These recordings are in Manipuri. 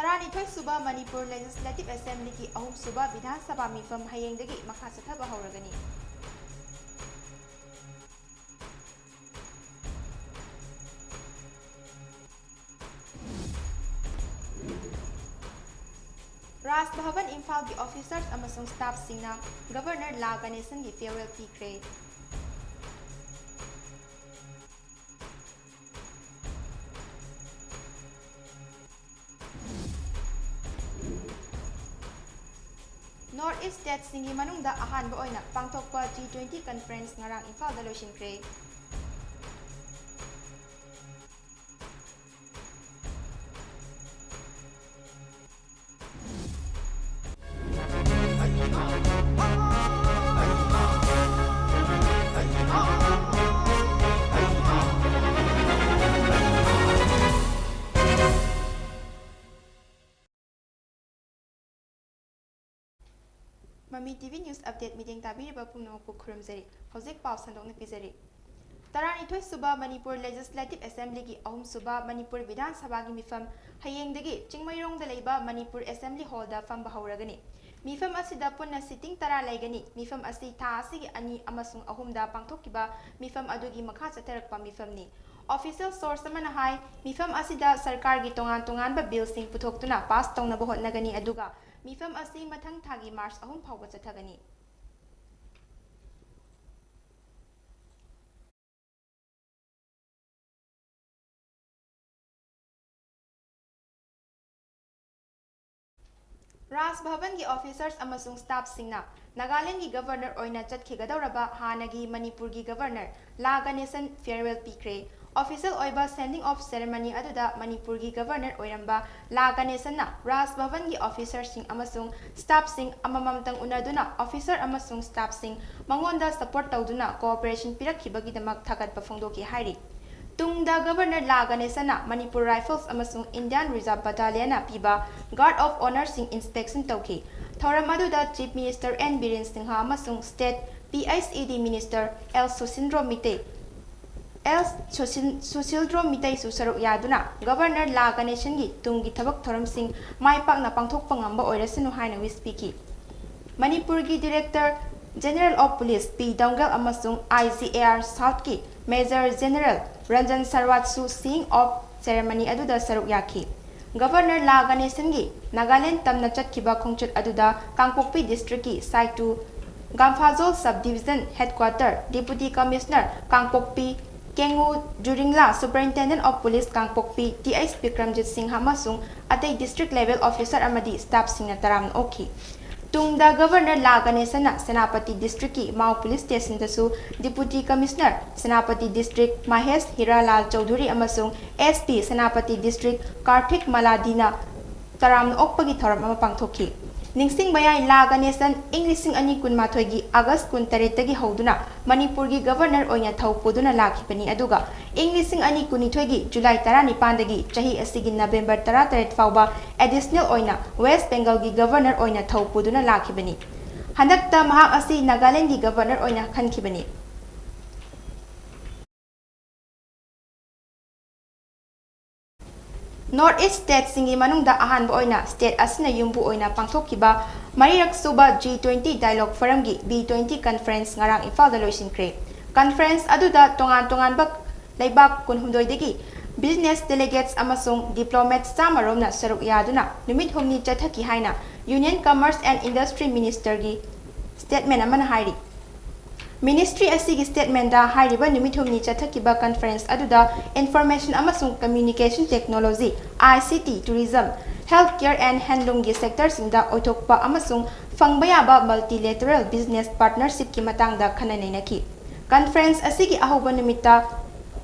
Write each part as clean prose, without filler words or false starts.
12th Suba Manipur Legislative Assembly ki ahum suba Vidhan Sabha mifam hayengdagi makha sathaba hawragani. Raj Bhavan Imphal ki officers amasung staff singna Governor La Ganesan ki farewell pikre. Northeast State singi manungda ahanba oina pangthokpa G20 conference ngarang Imphal da loisinkhre. Mami TV News Update meeting tabiriba pumna pukhurum zari. Hojik paw sandok na pizari. 12th Suba Manipur Legislative Assembly ki ahum suba Manipur Vidhan Sabha ki mifam hayengdagi Chingmairong da leiba Manipur Assembly Hall da famba hawragani. Mifam asida punna sitting tara laigani. Mifam asi tha asigi ani amasung ahum da pangthokiba mifam adugi makha chatharakpa mifam ni. Official source amana hai mifam asida sarkar gi tongan ba bill sing puthoktuna pass tawna ba hotnagani aduga mifam asi mathang thagi March ahum phawba chathagani. Raj Bhavan ki officers amasung staff singna Nagaland ki governor oina chatkhigadauraba hanagi Manipur ki governor La Ganesan farewell pikre. Official oiba sending off ceremony aduda Manipur ki governor oiramba La Ganesan na Raj Bhavan ki officers sing amasung staff sing amamamtang unaduna officer amasung staff sing mangonda support tawduna cooperation pirakhibagidamak thagatpa phongdoki hairi. Tungda Governor La Ganesan na Manipur Rifles amasung Indian Reserve Battalion na piba Guard of Honor sing inspection tawki. Thoram aduda Chief Minister N. Biren Singha amasung State PICD Minister L. Susindro Mitay susaruk yaduna Governor La Ganesan gi tungi thabak thoram sing maipak na pangthokpa ngamba oirasanu haina wispiki. Manipur gi Director General of Police P. Dongal amasung IGAR South ki Major General Ranjan Sarwatsu Singh of ceremony aduda saruk yaki. Governor La Ganesan gi Nagaland tamna chatkiba khongchut aduda Kangpokpi District ki Site 2 Gamphazol Subdivision Headquarter Deputy Commissioner Kangpokpi Kengu Juringla Superintendent of Police Kangpokpi TS Bikramjit Singh amasung atay district level officer amadi staff singna taram oki. Tungda Governor La Ganesan na Senapati District ki Mau Police Station tasu Deputy Commissioner Senapati District Mahesh Hiralal Chaudhuri amasung SP Senapati District Karthik Maladina taram okpagi thoram ama pangthoki. Ningsing bayay La Ganesan Englising ani kun mathoigi August kun taretagi hoduna Manipur gi Governor oina thawpuduna lakhipani aduga Englising ani kunithoigi July 19 dagi chahi asigi November 13 fawba additional oina West Bengal gi Governor oina thawpuduna lakhibani. Handakta mahak asi Nagaland gi Governor oina khankhibani. Northeast State singi manungda ahanba oina state asina yumbu oina pangthokiba marirak suba G20 dialogue forum gi B20 conference ngarang Imphal da loisinkhre. Conference aduda tongan bak leibak kunhumdoi degi business delegates amasung diplomats samaromna saruk yaduna numit humni chathaki haina Union Commerce and Industry Minister gi statement amana hairi. Ministry asigi statement da hairiba numit humni chathakiba conference aduda information amasung communication technology ICT tourism healthcare and handloom gi sector singda oithokpa amasung fangbayaba multilateral business partnership ki matangda khananainaki. Conference asigi ahoba numita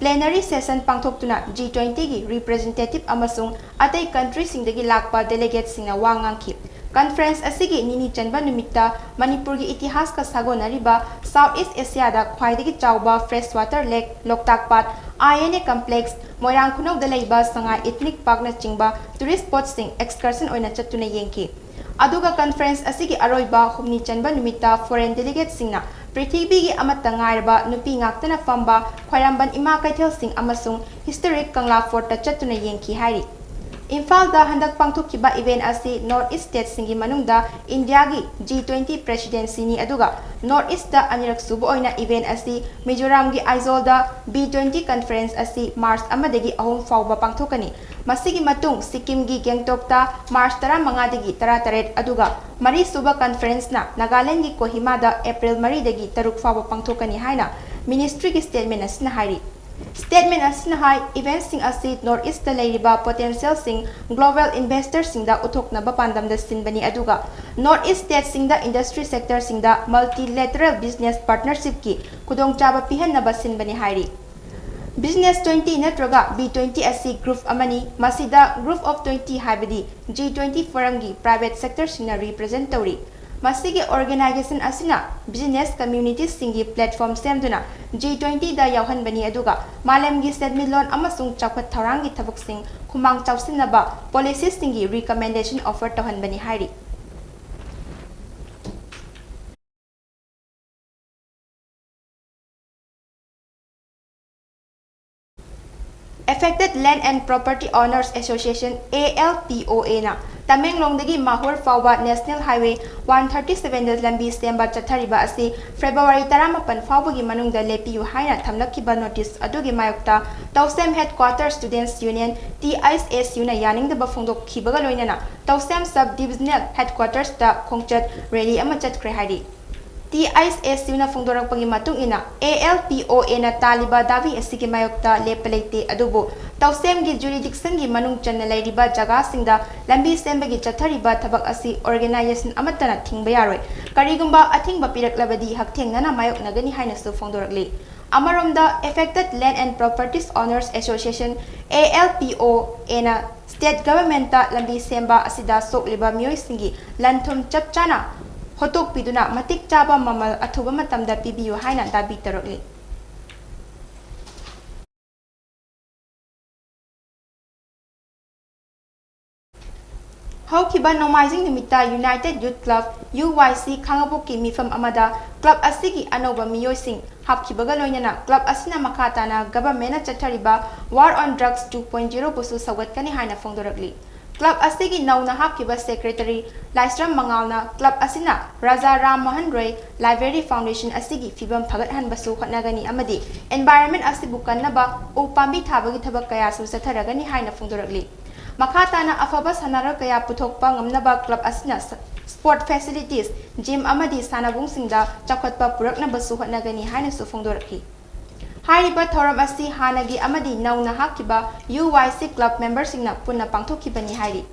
plenary session pangthoktuna G20 gi representative amasung atay country singdagi lakpa delegates singna wangangki. Conference asigi nini chanba numita Manipur gi itihas ka sagonariba Southeast Asia da khwaidagi chawba freshwater lake Loktak Pat INA complex Moirang Khunok da leiba sanga ethnic park na chingba tourist spot sing excursion oina chatuna yengki. Aduga conference asigi aroiba humni chanba numita foreign delegates singna Prithibi gi amata ngairba nupi ngaktana famba khwairamban ima kaithel sing amasung historic Kangla Fort ta chatuna yengki hairi. Imphal-da handak pangthokkiba event asi North East State singi manungda India gi G20 presidency ni aduga North East da anirak subu oina event asi Mizoram gi Aizawl da B20 conference asi March amadagi ahum fawba pangthokani masigi matung Sikkim gi Gangtok ta March 15 dagi 18 aduga mari suba conference na Nagaland gi Kohima da April 3 dagi 3 fawba pangthokani haina ministry gi statement asina hairi Statement asina hai events sing asi North East da leiriba potential sing global investors sing da uthokna ba pandam da sinbani aduga North East state sing da industry sector sing da multilateral business partnership ki kudongchaba pihanna ba sinbani hairi Business 20 natraga B20 asi group amani masida group of 20 haibadi G20 forum gi private sector singna represent tawri Masigi organization asina business community singi platform semduna G20 da yauhan bani aduga malam gi sedmilon amasung chawkhat tharang gi thabuk sing khumang chawsinaba policies singi recommendation offer tohan bani hairi Affected Land and Property Owners Association ALPOA na Tamenglongdagi Mahur Fawba National Highway 137 da lambi semba chathariba asi February 18 fawbagi manungda lepiyu haina thamlakkiba notice adugi mayokta Tausem Headquarters Students Union TISSU na yaningdaba phongdokkibaga loinana Tausem Sub Divisional Headquarters da khongchat rally ama chatkre hari TISSU na phongdorakpagi matung ina ALPOA na taliba davi asigi mayokta lepalete adubu Tausem gi jurisdiction gi manung channa leiriba jaga singda lambi sembagi chathariba thabak asi organization amatana thingba yaroi karigumba athingba piraklabadi hakthengna mayok nagani haina su phongdorakli Amaromda Affected Land and Properties Owners Association ALPOA na state government ta lambi semba asida sokliba miyoi singi lanthum chapchana Hotok piduna matik chaba mamal athuba matamda pibiyu haina dabi tarokli Haukiba Nomaizing Nimita United Youth Club UYC Khangabuki mifam amada club asigi anoba miyoi sing hapkibaga loinana club asina makatana government chathariba War on Drugs 2.0 busu sawatkani haina phongdorakli Club asigi nauna hapkiba secretary Laisram Mangalna Club asina Raja Ram Mohan Roy Library Foundation asigi fibam phagat hanbasu hotnagani amadi environment asibu kannaba upambi thabagi thabak kaya su satharagani haina phongdorakli Makatana afaba sanara kaya puthokpa ngamnaba club asina sport facilities gym amadi sanabung singda chakhatpa purakna basu hotnagani haina su phongdorakli Hariba thoram asi hanagi amadi nauna hakiba UYC club members singna punna pangthokibani hairi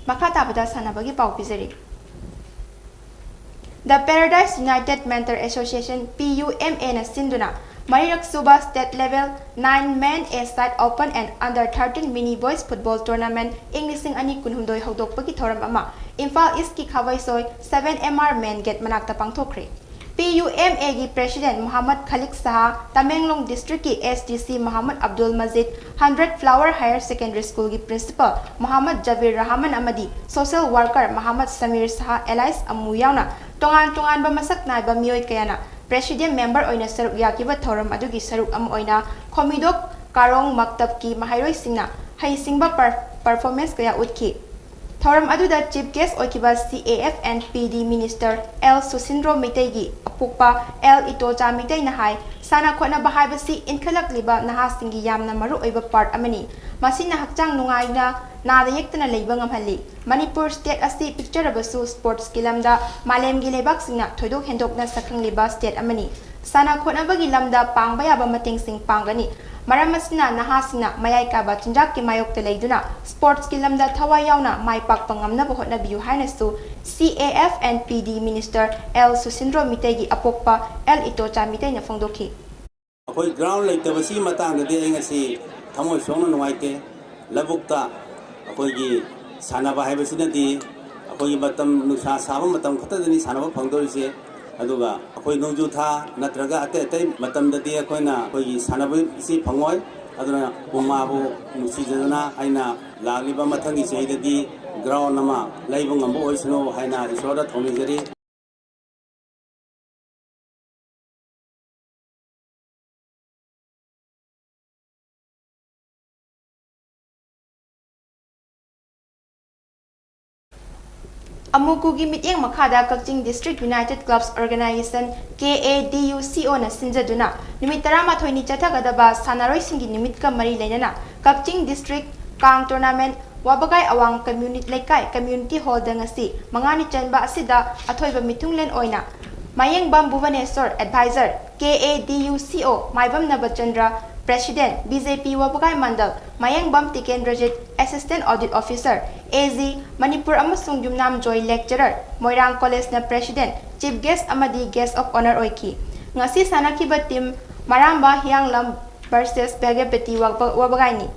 Makata bada sanabagi pau pizari The Paradise United Mentor Association PUMA na sinduna Marirak Suba State Level 9 Men A-Side Open and Under 13 Mini Boys Football Tournament Inglising ani kunhumdoi hodokpagi thoram ama Imphal East ki Khawaisoy 7MR Men Get manakta pangthokre PUMA gi President Muhammad Khalik Saha Tamenglong District ki SDC Muhammad Abdul Majid 100 Flower Higher Secondary School gi Principal Muhammad Javir Rahman Amadi Social Worker Muhammad Samir Saha Elias Amu yauna tongan ba masak naiba miyoi kayana President member oina saruk yakiba thoram adugi saruk am oina Komidok Karong Maktab ki mahairoi singna hai singba performance kaya utki Thoram aduda chief guest oikiba CAF and PD Minister L Susindro Mitegi apukpa L Itocha Mitei na hai sana khona bahaibasi inkhalak liba nahasingi yamna maru oiba part amani masina hakchang nungaina nada yektana leiba ngamhalli Manipur state asi picture abasu sports kilamda malem gi lebak singna thoidok hendokna sakhang liba state amani sana khona bagi lamda pangbaya ba mateng sing pangani Maramasina nahasina mayai kaba chinjak ki mayok teleiduna sports kilamda thawai yauna mai pak pangamna bohot na biu hainasu CAF and PD Minister L Susindro Mitegi apokpa L Itocha Mitei na phongdokhi Akoi ground leitabasi matang de engasi thamoi songna nuaite labukta akoi gi sanaba haibasina di akoi matam nusa saba matam khatadani sanaba phangdorise aduga akoi nongju tha natraga ate matam dadi akoina akoi sanaba si phangoi aduna umma bu musijana aina lagliba mathangi seidadi ground nama laibung ambo oisno haina isoda thomijari Amukugi mityeng makhada Kakching District United Clubs Organization KADUCO na sinjaduna nimit 13 ni chathagadaba sanaroi singi nimit ka mari lenana Kakching District Kang Tournament Wabagai Awang Community Hall dangasi mangani chanba asida athoiba mitunglen oina Mayeng Bam Bhuvaneswar Advisor KADUCO Maibam Nabachandra President BJP Wabagai Mandal Mayeng Bam Tikendrajit Assistant Audit Officer AZ Manipur amasung Jumnam Joy Lecturer Moirang College na President Chief Guest amadi Guest of Honor oiki ngasi sanakiba team Maramba Hyanglam versus Bagapeti Wabagai ni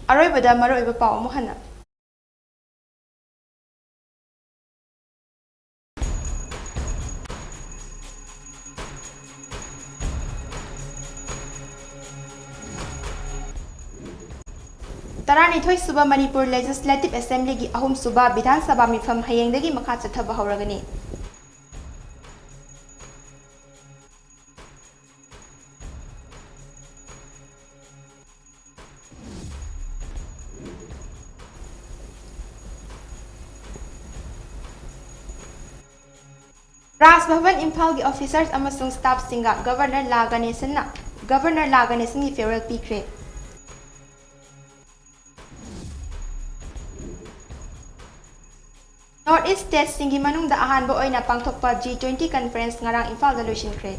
Aroibada maroiba pao mo hana Taranithoi suba Manipur Legislative Assembly gi ahum suba Bidhan Sabha mifam hayengdagi makha chathaba hauragani Ras Bhavan Imphal gi officers amasung staff singa Governor Ganesan gi farewell pikre North East State singi manungda ahanba oina pangthokpa G20 conference ngarang Imphal da loisinkhre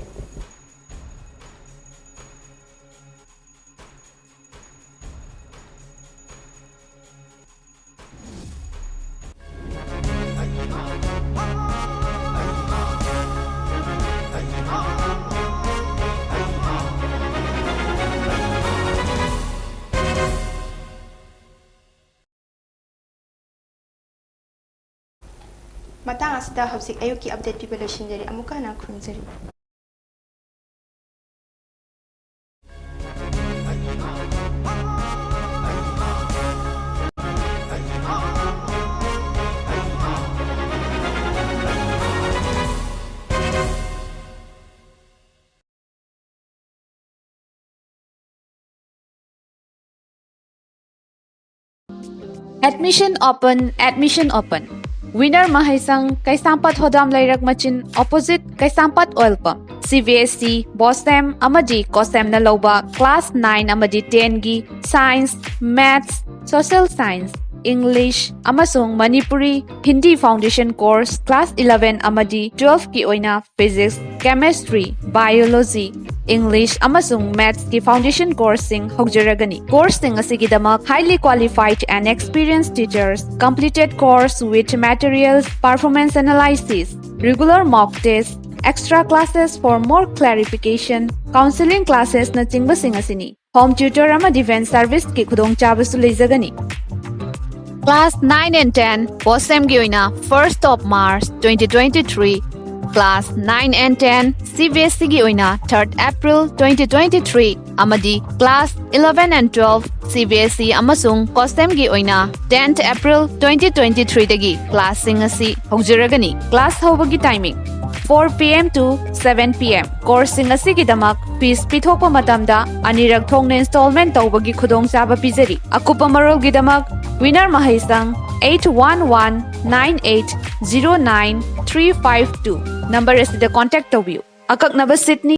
Matang asida hawsik ayuki update people loisinjari amuka na khunjari Admission open. Winner Mahaisang Kaisampat Hodam Lairak Machin opposite Kaisampat Oil Pump. CVSC, Bosem, Amadi, Kosem na Loba, Class 9 Amadi 10 gi Science, Maths, Social Science, English, Amasung Manipuri, Hindi Foundation Course, Class 11 Amadi 12 ki oina Physics, Chemistry, Biology, English amasung Maths ki foundation course sing hogjaragani. Course sing asigidamak highly qualified and experienced teachers, completed course with materials, performance analysis, regular mock tests, extra classes for more clarification, counseling classes na chingba sing asini. Home tutor ama defense service ki khudong chabasu leizagani. Class 9 and 10 Bosem gi oina 1st of March 2023. Class 9 and 10 CVSC gi oina 3rd April 2023 amadi Class 11 and 12 CVSC amasung Kosem gi oina 10th April 2023 dagi class sing asi hogjaragani. Class hobagi timing 4 p.m. to 7 p.m. Course sing asi gidamak fees pithopa matamda anirak thongna installment tawbagi khudong chaba pizari. Akupa marol gidamak winner mahaisang 8119809 352 number is the contact of you. Akak naba Sydney